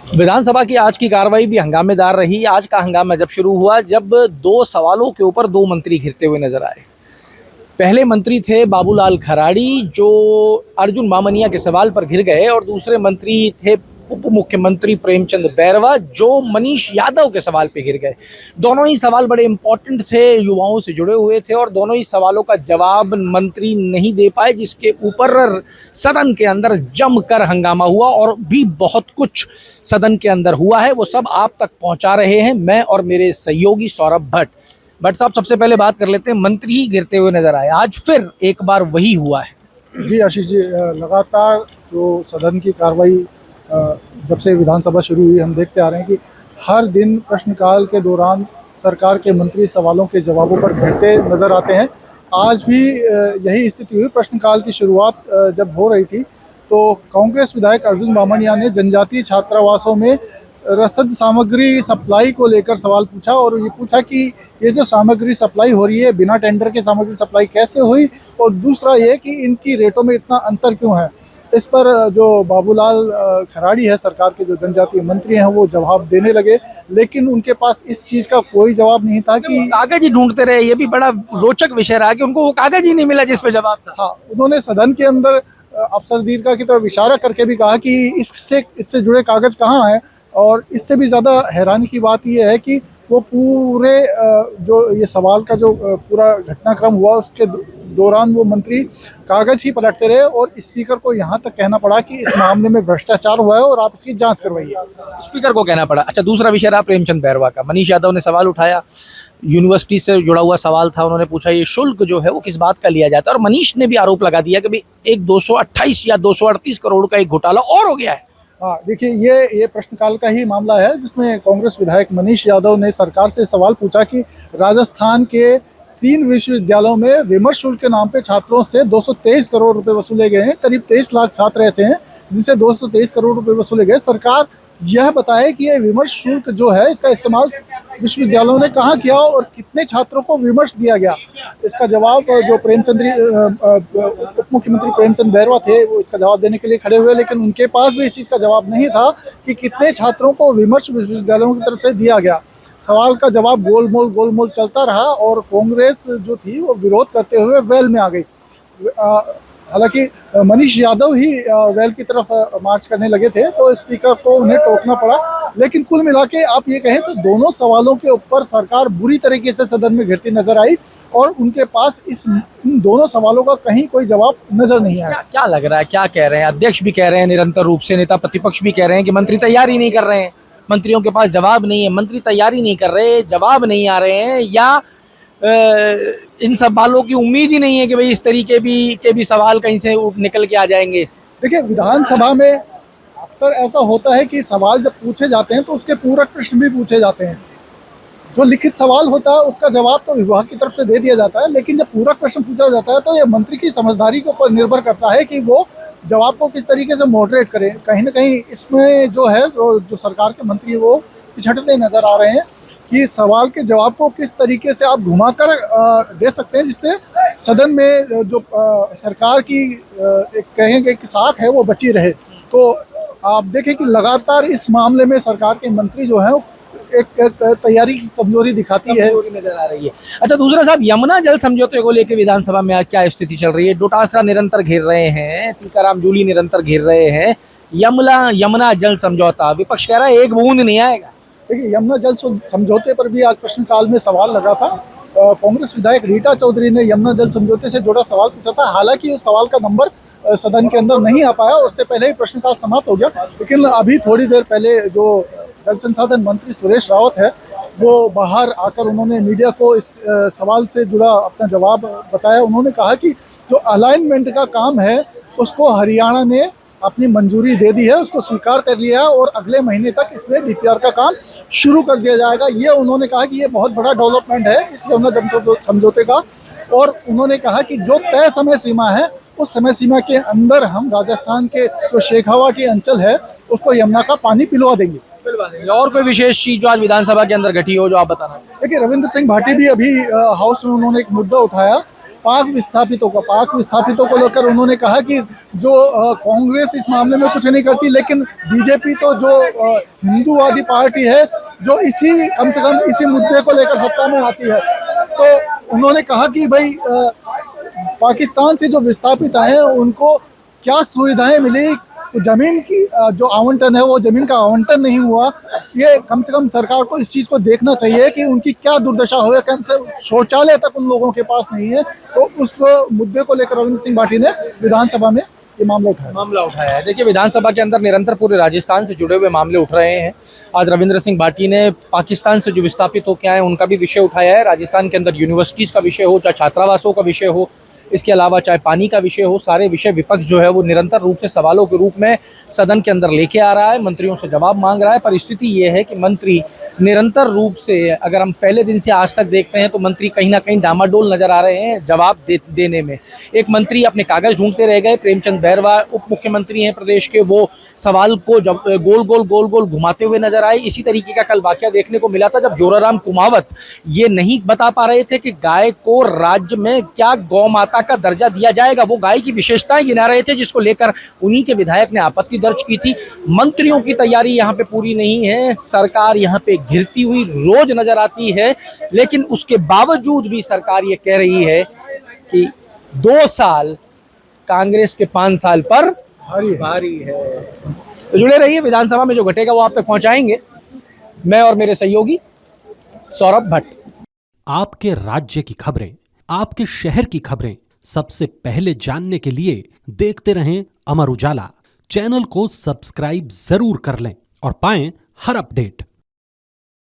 विधानसभा की आज की कार्रवाई भी हंगामेदार रही। आज का हंगामा जब शुरू हुआ, जब दो सवालों के ऊपर दो मंत्री घिरते हुए नजर आए। पहले मंत्री थे बाबूलाल खराड़ी, जो अर्जुन बामनिया के सवाल पर घिर गए, और दूसरे मंत्री थे उप मुख्यमंत्री प्रेमचंद बैरवा, जो मनीष यादव के सवाल पे घिर गए। दोनों ही सवाल बड़े इंपॉर्टेंट थे, युवाओं से जुड़े हुए थे, और दोनों ही सवालों का जवाब मंत्री नहीं दे पाए, जिसके ऊपर सदन के अंदर जमकर हंगामा हुआ। और भी बहुत कुछ सदन के अंदर हुआ है, वो सब आप तक पहुंचा रहे हैं मैं और मेरे सहयोगी सौरभ भट्ट साहब। सबसे पहले बात कर लेते हैं, मंत्री ही गिरते हुए नजर आए, आज फिर एक बार वही हुआ है। जी आशीष जी, लगातार जो सदन की कार्रवाई जब से विधानसभा शुरू हुई हम देखते आ रहे हैं कि हर दिन प्रश्नकाल के दौरान सरकार के मंत्री सवालों के जवाबों पर घिरते नजर आते हैं। आज भी यही स्थिति हुई। प्रश्नकाल की शुरुआत जब हो रही थी तो कांग्रेस विधायक अर्जुन बामनिया ने जनजातीय छात्रावासों में रसद सामग्री सप्लाई को लेकर सवाल पूछा, और ये पूछा कि ये जो सामग्री सप्लाई हो रही है बिना टेंडर के सामग्री सप्लाई कैसे हुई, और दूसरा ये कि इनकी रेटों में इतना अंतर क्यों है। इस पर जो बाबूलाल खराड़ी है, सरकार के जो जनजातीय मंत्री हैं, वो जवाब देने लगे, लेकिन उनके पास इस चीज़ का कोई जवाब नहीं था कि कागज ही ढूंढते रहे। ये भी बड़ा रोचक विषय रहा कि उनको वो कागज ही नहीं मिला जिस पे जवाब था। हाँ, उन्होंने सदन के अंदर अफसर दीर्घा की तरफ इशारा करके भी कहा कि इससे जुड़े कागज कहाँ हैं। और इससे भी ज़्यादा हैरानी की बात यह है कि वो पूरे जो ये सवाल का जो पूरा घटनाक्रम हुआ उसके दौरान वो मंत्री कागज ही पलटते रहे, और स्पीकर को यहाँ तक कहना पड़ा कि इस मामले में भ्रष्टाचार हुआ है और आप इसकी जांच करवाइए। स्पीकर को कहना पड़ा। अच्छा, दूसरा विषय रहा प्रेमचंद बैरवा का। मनीष यादव ने सवाल उठाया, यूनिवर्सिटी से जुड़ा हुआ सवाल था। उन्होंने पूछा ये शुल्क जो है वो किस बात का लिया जाता है, और मनीष ने भी आरोप लगा दिया कि भाई एक 228 या 238 करोड़ का एक घोटाला और हो गया है। हाँ, देखिए ये प्रश्नकाल का ही मामला है, जिसमें कांग्रेस विधायक मनीष यादव ने सरकार से सवाल पूछा कि राजस्थान के 3 विश्वविद्यालयों में विमर्श शुल्क के नाम पे छात्रों से 223 करोड़ रुपए वसूले गए हैं। करीब 23 लाख छात्र ऐसे हैं जिनसे 223 करोड़ रुपए वसूले गए। सरकार यह बताए कि ये विमर्श शुल्क जो है इसका इस्तेमाल विश्वविद्यालयों ने कहाँ किया और कितने छात्रों को विमर्श दिया गया। इसका जवाब जो उप मुख्यमंत्री प्रेमचंद बैरवा थे वो इसका जवाब देने के लिए खड़े हुए, लेकिन उनके पास भी इस चीज़ का जवाब नहीं था कि कितने छात्रों को विमर्श विश्वविद्यालयों की तरफ से दिया गया। सवाल का जवाब गोलमोल चलता रहा, और कांग्रेस जो थी वो विरोध करते हुए वेल में आ गई। हालांकि मनीष यादव ही वेल की तरफ मार्च करने लगे थे, तो स्पीकर को उन्हें टोकना पड़ा। लेकिन कुल मिला के आप ये कहें तो दोनों सवालों के ऊपर सरकार बुरी तरीके से सदन में घिरती नजर आई, और उनके पास इन दोनों सवालों का कहीं कोई जवाब नजर नहीं आया। क्या लग रहा है, क्या कह रहे हैं? अध्यक्ष भी कह रहे हैं निरंतर रूप से, नेता प्रतिपक्ष भी कह रहे हैं कि मंत्री तैयारी नहीं कर रहे हैं, मंत्रियों के पास जवाब नहीं है, मंत्री तैयारी नहीं कर रहे, जवाब नहीं आ रहे हैं, या इन सवालों की उम्मीद ही नहीं है कि भाई इस तरीके के भी सवाल कहीं से निकल के आ जाएंगे। देखिए, विधानसभा में अक्सर ऐसा होता है कि सवाल जब पूछे जाते हैं तो उसके पूरक प्रश्न भी पूछे जाते हैं। जो लिखित सवाल होता है उसका जवाब तो विभाग की तरफ से दे दिया जाता है, लेकिन जब पूरक प्रश्न पूछा जाता है तो ये मंत्री की समझदारी के ऊपर निर्भर करता है कि वो जवाब को किस तरीके से मॉडरेट करें। कहीं ना कहीं इसमें जो है जो सरकार के मंत्री वो पिछड़ते नजर आ रहे हैं कि सवाल के जवाब को किस तरीके से आप घुमाकर दे सकते हैं, जिससे सदन में जो सरकार की एक कहेंगे कि साख है वो बची रहे। तो आप देखें कि लगातार इस मामले में सरकार के मंत्री जो हैं एक तैयारी की कमजोरी दिखाती है, नजर आ रही है। अच्छा, दूसरा साहब, यमुना जल समझौते को लेकर विधानसभा में आज क्या स्थिति चल रही है? डोटासरा निरंतर घेर रहे हैं, टीकाराम जूली निरंतर घेर रहे हैं, यमुना जल समझौता, विपक्ष कह रहा है एक बूंद नहीं आएगा। देखिए, यमुना जल समझौते पर भी आज प्रश्नकाल में सवाल लगा था। कांग्रेस विधायक रीटा चौधरी ने यमुना जल समझौते से जुड़ा सवाल पूछा था। हालांकि उस सवाल का नंबर सदन के अंदर नहीं आ पाया और उससे पहले ही प्रश्नकाल समाप्त हो गया। लेकिन अभी थोड़ी देर पहले जो जल संसाधन मंत्री सुरेश रावत है वो बाहर आकर उन्होंने मीडिया को इस सवाल से जुड़ा अपना जवाब बताया। उन्होंने कहा कि जो अलाइनमेंट का काम है उसको हरियाणा ने अपनी मंजूरी दे दी है, उसको स्वीकार कर लिया है, और अगले महीने तक इसमें डीपीआर का काम शुरू कर दिया जाएगा। ये उन्होंने कहा कि ये बहुत बड़ा डेवलपमेंट है इस यमुना जल समझौते का, और उन्होंने कहा कि जो तय समय सीमा है उस समय सीमा के अंदर हम राजस्थान के जो शेखावा के अंचल है उसको यमुना का पानी पिलवा देंगे। और कोई विशेष चीज जो आज विधानसभा के अंदर घटी हो जो आप बताना? देखिए, रविंद्र सिंह भाटी भी अभी हाउस में उन्होंने एक मुद्दा उठाया पाक विस्थापितों को लेकर उन्होंने कहा कि जो कांग्रेस इस मामले में कुछ नहीं करती, लेकिन बीजेपी तो जो हिंदूवादी पार्टी है जो कम से कम इसी मुद्दे को लेकर सत्ता में आती है। तो उन्होंने कहा कि भाई पाकिस्तान से जो विस्थापित आए हैं उनको क्या सुविधाएं मिली, जमीन की जो आवंटन है वो जमीन का आवंटन नहीं हुआ, ये कम से कम सरकार को इस चीज़ को देखना चाहिए कि उनकी क्या दुर्दशा हो, शौचालय तक उन लोगों के पास नहीं है। तो उस मुद्दे को लेकर रविंद्र सिंह भाटी ने विधानसभा में ये मामला उठाया है। देखिए, विधानसभा के अंदर निरंतर पूरे राजस्थान से जुड़े हुए मामले उठ रहे हैं। आज रविंद्र सिंह भाटी ने पाकिस्तान से जो विस्थापित होकर आए उनका भी विषय उठाया है। राजस्थान के अंदर यूनिवर्सिटीज़ का विषय हो, चाहे छात्रावासों का विषय हो, इसके अलावा चाहे पानी का विषय हो, सारे विषय विपक्ष जो है वो निरंतर रूप से सवालों के रूप में सदन के अंदर लेके आ रहा है, मंत्रियों से जवाब मांग रहा है। परिस्थिति ये है कि मंत्री निरंतर रूप से, अगर हम पहले दिन से आज तक देखते हैं तो मंत्री कहीं ना कहीं डामाडोल नजर आ रहे हैं जवाब देने में। एक मंत्री अपने कागज ढूंढते रह गए। प्रेमचंद बैरवा उप मुख्यमंत्री हैं प्रदेश के, वो सवाल को गोल गोल घुमाते हुए नजर आए। इसी तरीके का कल वाकया देखने को मिला था जब जोराराम कुमावत ये नहीं बता पा रहे थे कि गाय को राज्य में क्या गौ माता का दर्जा दिया जाएगा। वो गाय की विशेषताएं गिना रहे थे, जिसको लेकर उन्हीं के विधायक ने आपत्ति दर्ज की थी। मंत्रियों की तैयारी यहाँ पे पूरी नहीं है, सरकार यहाँ पे घिरती हुई रोज नजर आती है, लेकिन उसके बावजूद भी सरकार ये कह रही है कि 2 साल कांग्रेस के 5 साल पर भारी है। तो जुड़े रहिए, विधानसभा में जो घटेगा वो आप तक पहुंचाएंगे, मैं और मेरे सहयोगी सौरभ भट्ट। आपके राज्य की खबरें, आपके शहर की खबरें सबसे पहले जानने के लिए देखते रहें अमर उजाला। चैनल को सब्सक्राइब जरूर कर लें और पाएं हर अपडेट।